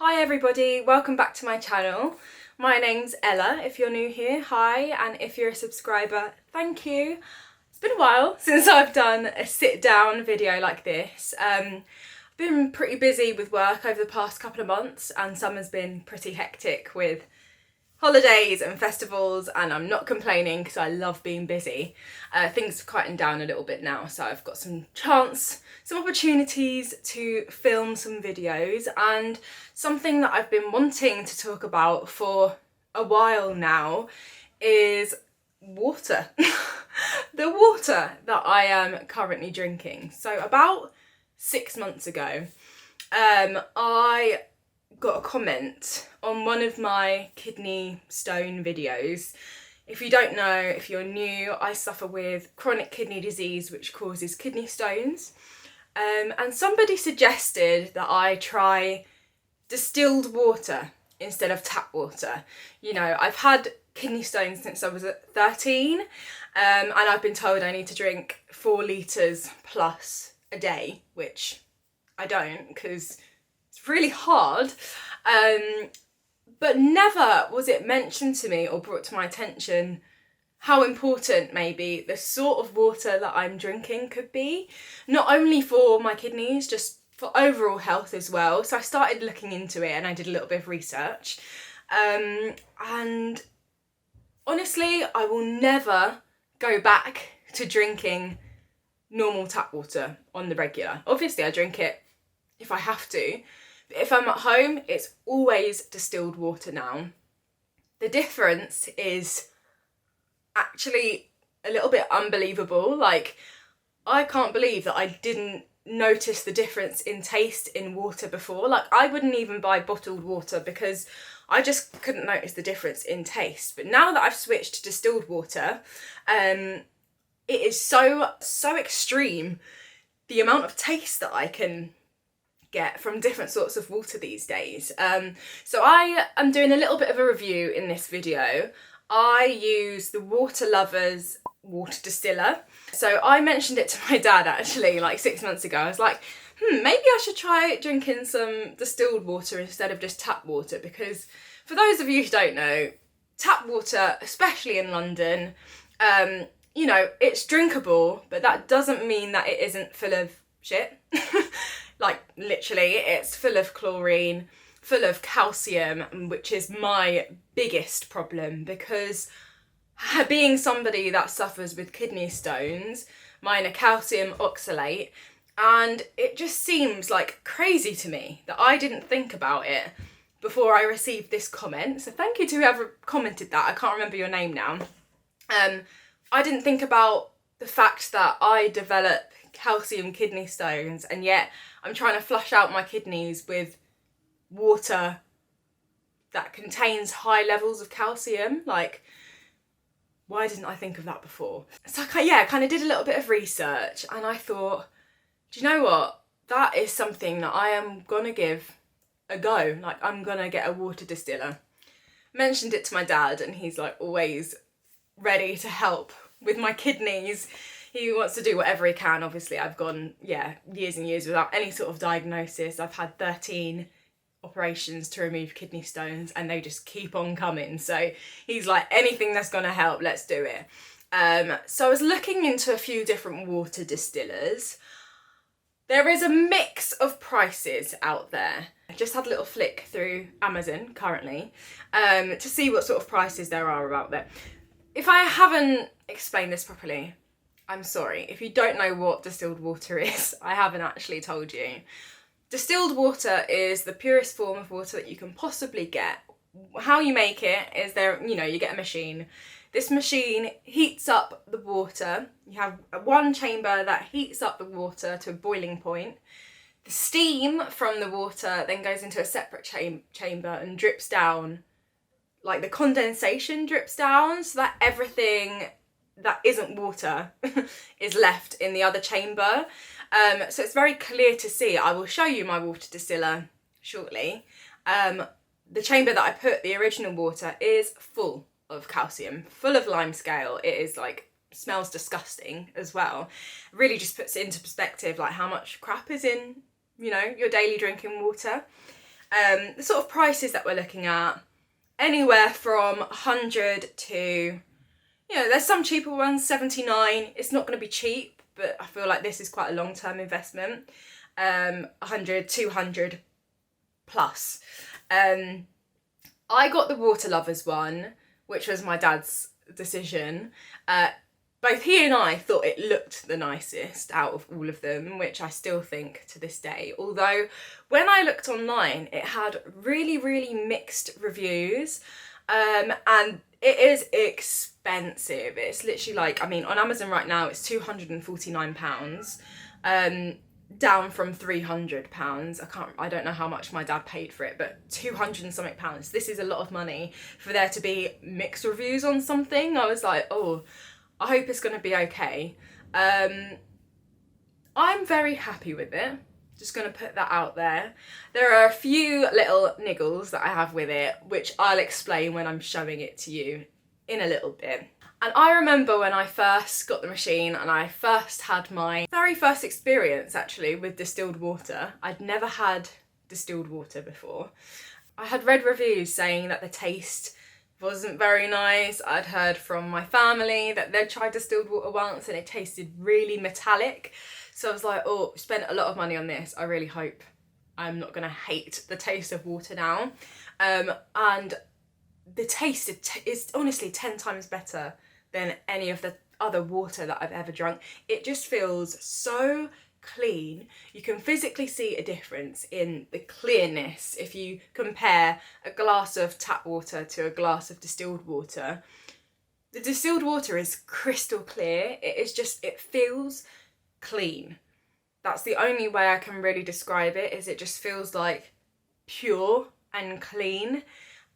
Hi everybody, welcome back to my channel. My name's Ella, if you're new here, hi, and if you're a subscriber, thank you. It's been a while since I've done a sit down video like this. I've been pretty busy with work over the past couple of months and summer's been pretty hectic with holidays and festivals, and I'm not complaining because I love being busy. Things are quieting down a little bit now, so I've got some opportunities to film some videos, and something that I've been wanting to talk about for a while now is water. The water that I am currently drinking. So about 6 months ago, I got a comment on one of my kidney stone videos. If you don't know, if you're new, I suffer with chronic kidney disease which causes kidney stones, and somebody suggested that I try distilled water instead of tap water. You know, I've had kidney stones since I was 13, and I've been told I need to drink 4 litres plus a day, which I don't because it's really hard, but never was it mentioned to me or brought to my attention how important maybe the sort of water that I'm drinking could be, not only for my kidneys, just for overall health as well. So I started looking into it and I did a little bit of research, and honestly I will never go back to drinking normal tap water on the regular. Obviously I drink it if I have to, but if I'm at home, it's always distilled water now. The difference is actually a little bit unbelievable. Like, I can't believe that I didn't notice the difference in taste in water before. Like, I wouldn't even buy bottled water because I just couldn't notice the difference in taste. But now that I've switched to distilled water, it is so extreme, the amount of taste that I can get from different sorts of water these days. So I am doing a little bit of a review in this video. I use the Waterlovers water distiller. So I mentioned it to my dad actually like 6 months ago. I was like, maybe I should try drinking some distilled water instead of just tap water, because for those of you who don't know, tap water, especially in London, you know, it's drinkable, but that doesn't mean that it isn't full of shit. Like, literally, it's full of chlorine, full of calcium, which is my biggest problem, because being somebody that suffers with kidney stones, mine are calcium oxalate, and it just seems like crazy to me that I didn't think about it before I received this comment. So thank you to whoever commented that. I can't remember your name now. I didn't think about the fact that I develop calcium kidney stones, and yet I'm trying to flush out my kidneys with water that contains high levels of calcium. Like, why didn't I think of that before? So I kind of did a little bit of research, and I thought, do you know what? That is something that I am gonna give a go. Like, I'm gonna get a water distiller. Mentioned it to my dad, and he's like always ready to help with my kidneys. He wants to do whatever he can. Obviously, I've gone, years and years without any sort of diagnosis. I've had 13 operations to remove kidney stones and they just keep on coming. So he's like, anything that's gonna help, let's do it. So I was looking into a few different water distillers. There is a mix of prices out there. I just had a little flick through Amazon currently, to see what sort of prices there are out there. If I haven't explained this properly, I'm sorry. If you don't know what distilled water is, I haven't actually told you. Distilled water is the purest form of water that you can possibly get. How you make it is you get a machine. This machine heats up the water. You have one chamber that heats up the water to a boiling point. The steam from the water then goes into a separate chamber and drips down, like the condensation drips down, so that everything that isn't water is left in the other chamber. So it's very clear to see. I will show you my water distiller shortly. The chamber that I put the original water is full of calcium, full of limescale. It is like, smells disgusting as well. Really just puts it into perspective, like how much crap is in, your daily drinking water. The sort of prices that we're looking at, anywhere from 100 to, there's some cheaper ones, 79. It's not going to be cheap, but I feel like this is quite a long-term investment. 100, 200 plus. I got the Waterlovers one, which was my dad's decision. Both he and I thought it looked the nicest out of all of them, which I still think to this day. Although when I looked online, it had really, really mixed reviews, and it is expensive. It's literally like, on Amazon right now, it's £249, down from £300. I don't know how much my dad paid for it, but 200 and something pounds. This is a lot of money for there to be mixed reviews on something. I was like, oh, I hope it's going to be okay. I'm very happy with it. Just going to put that out there. There are a few little niggles that I have with it, which I'll explain when I'm showing it to you in a little bit. And I remember when I first got the machine and I first had my very first experience actually with distilled water. I'd never had distilled water before. I had read reviews saying that the taste wasn't very nice. I'd heard from my family that they'd tried distilled water once and it tasted really metallic. So I was like, oh, spent a lot of money on this. I really hope I'm not gonna hate the taste of water now. And the taste is honestly 10 times better than any of the other water that I've ever drunk. It just feels so clean. You can physically see a difference in the clearness if you compare a glass of tap water to a glass of distilled water. The distilled water is crystal clear. It feels clean. That's the only way I can really describe it, is it just feels like pure and clean.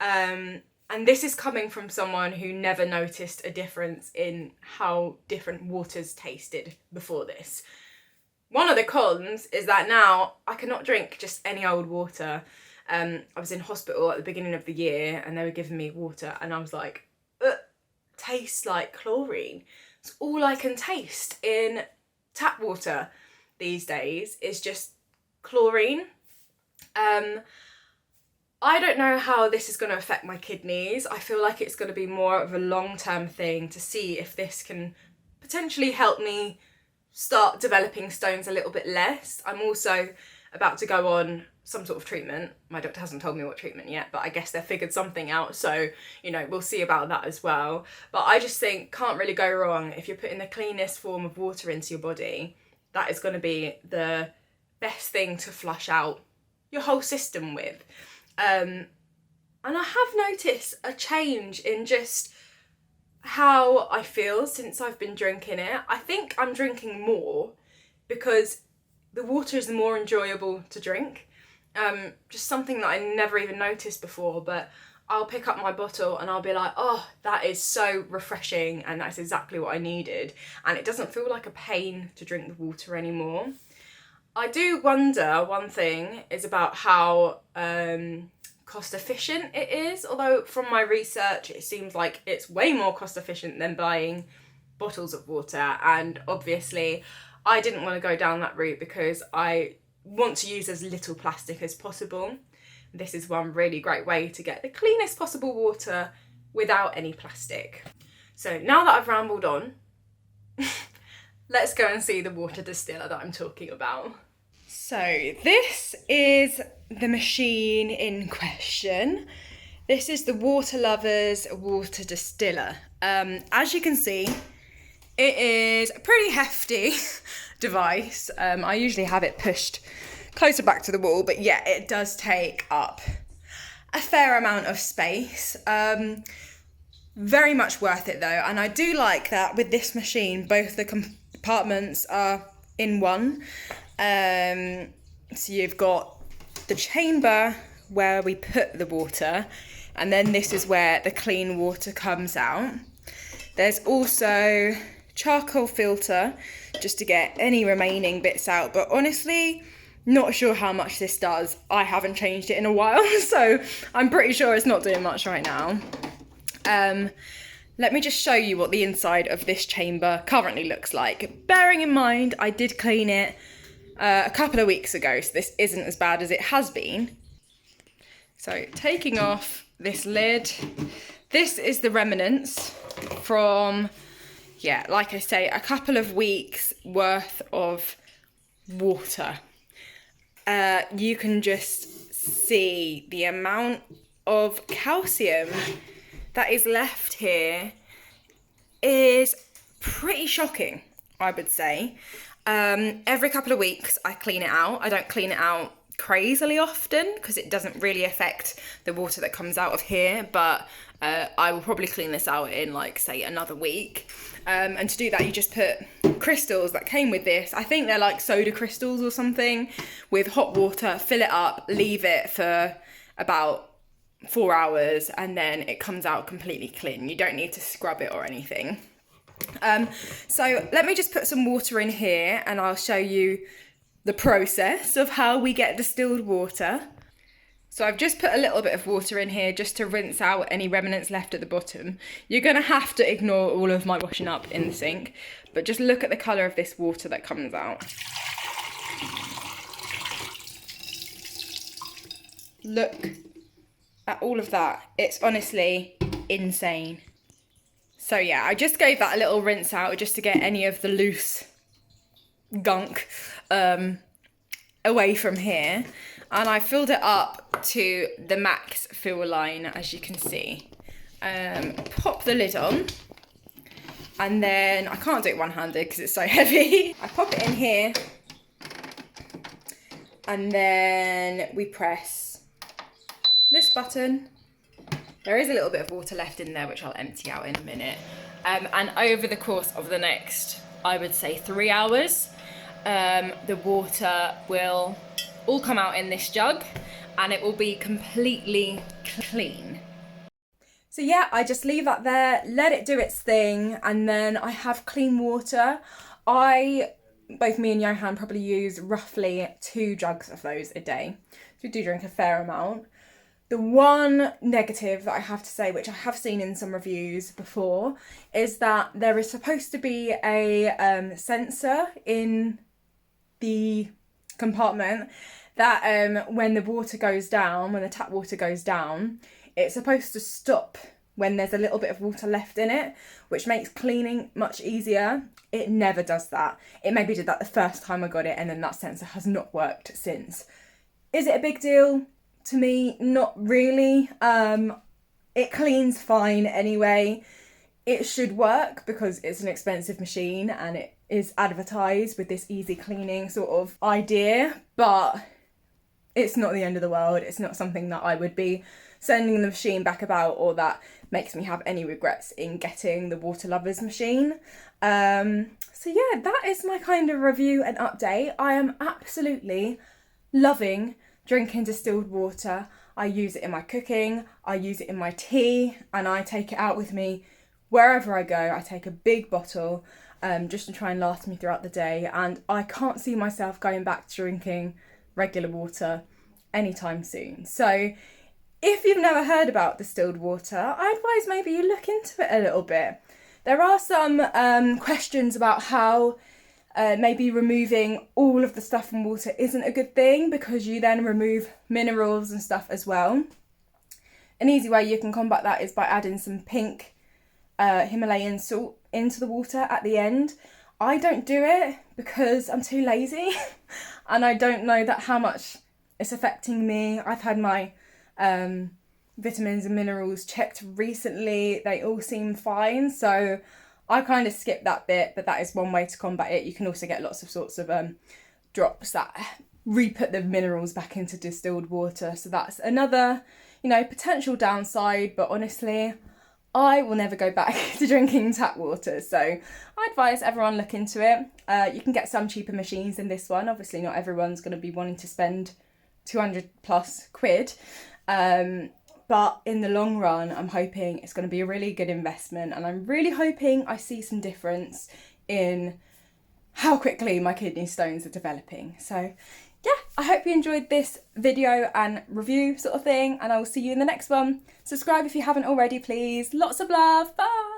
And this is coming from someone who never noticed a difference in how different waters tasted before this. One of the cons is that now I cannot drink just any old water. I was in hospital at the beginning of the year and they were giving me water and I was like, tastes like chlorine. It's all I can taste in tap water these days is just chlorine. I don't know how this is going to affect my kidneys. I feel like it's going to be more of a long-term thing to see if this can potentially help me start developing stones a little bit less. I'm also about to go on some sort of treatment. My doctor hasn't told me what treatment yet, but I guess they've figured something out. So, we'll see about that as well. But I just think can't really go wrong if you're putting the cleanest form of water into your body. That is going to be the best thing to flush out your whole system with. And I have noticed a change in just how I feel since I've been drinking it. I think I'm drinking more because the water is more enjoyable to drink. Just something that I never even noticed before, but I'll pick up my bottle and I'll be like, oh, that is so refreshing and that's exactly what I needed. And it doesn't feel like a pain to drink the water anymore. I do wonder, one thing is about how cost efficient it is, although from my research it seems like it's way more cost efficient than buying bottles of water, and obviously I didn't want to go down that route because I want to use as little plastic as possible. This is one really great way to get the cleanest possible water without any plastic. So now that I've rambled on, let's go and see the water distiller that I'm talking about. So this is the machine in question. This is the Waterlovers water distiller. As you can see, it is a pretty hefty device. I usually have it pushed closer back to the wall, but yeah, it does take up a fair amount of space. Very much worth it though, and I do like that with this machine both the compartments are in one. So you've got the chamber where we put the water, and then this is where the clean water comes out. There's also charcoal filter just to get any remaining bits out, but honestly not sure how much this does. I haven't changed it in a while, so I'm pretty sure it's not doing much right now. Let me just show you what the inside of this chamber currently looks like. Bearing in mind, I did clean it a couple of weeks ago, so this isn't as bad as it has been. So taking off this lid, this is the remnants from, yeah, like I say, a couple of weeks worth of water. You can just see the amount of calcium that is left here is pretty shocking, I would say. Every couple of weeks I clean it out. I don't clean it out crazily often because it doesn't really affect the water that comes out of here, but I will probably clean this out in, like, say, another week. And to do that, you just put crystals that came with this. I think they're like soda crystals or something, with hot water, fill it up, leave it for about 4 hours, and then it comes out completely clean. You don't need to scrub it or anything. So let me just put some water in here and I'll show you the process of how we get distilled water. So I've just put a little bit of water in here just to rinse out any remnants left at the bottom. You're going to have to ignore all of my washing up in the sink, but just look at the colour of this water that comes out. Look at all of that. It's honestly insane. So yeah, I just gave that a little rinse out just to get any of the loose gunk away from here. And I filled it up to the max fill line, as you can see. Pop the lid on. And then, I can't do it one-handed because it's so heavy. I pop it in here. And then we press this button. There is a little bit of water left in there, which I'll empty out in a minute. And over the course of the next, I would say 3 hours, the water will all come out in this jug and it will be completely clean. So yeah, I just leave that there, let it do its thing, and then I have clean water. Both me and Johan probably use roughly 2 jugs of those a day. So we do drink a fair amount. The one negative that I have to say, which I have seen in some reviews before, is that there is supposed to be a sensor in the compartment that when the water goes down, when the tap water goes down, it's supposed to stop when there's a little bit of water left in it, which makes cleaning much easier. It never does that. It maybe did that the first time I got it, and then that sensor has not worked since. Is it a big deal? To me, not really. It cleans fine anyway. It should work because it's an expensive machine and it is advertised with this easy cleaning sort of idea, but it's not the end of the world. It's not something that I would be sending the machine back about, or that makes me have any regrets in getting the Waterlovers machine. So yeah, that is my kind of review and update. I am absolutely loving drinking distilled water. I use it in my cooking, I use it in my tea, and I take it out with me wherever I go. I take a big bottle just to try and last me throughout the day, and I can't see myself going back to drinking regular water anytime soon. So if you've never heard about distilled water, I advise maybe you look into it a little bit. There are some questions about how maybe removing all of the stuff from water isn't a good thing because you then remove minerals and stuff as well. An easy way you can combat that is by adding some pink Himalayan salt into the water at the end. I don't do it because I'm too lazy and I don't know that how much it's affecting me. I've had my vitamins and minerals checked recently. They all seem fine, so I kind of skip that bit, but that is one way to combat it. You can also get lots of sorts of drops that re-put the minerals back into distilled water. So that's another, potential downside, but honestly, I will never go back to drinking tap water. So I advise everyone look into it. You can get some cheaper machines than this one. Obviously not everyone's going to be wanting to spend 200 plus quid. But in the long run, I'm hoping it's going to be a really good investment, and I'm really hoping I see some difference in how quickly my kidney stones are developing. So yeah, I hope you enjoyed this video and review sort of thing, and I will see you in the next one. Subscribe if you haven't already, please. Lots of love. Bye.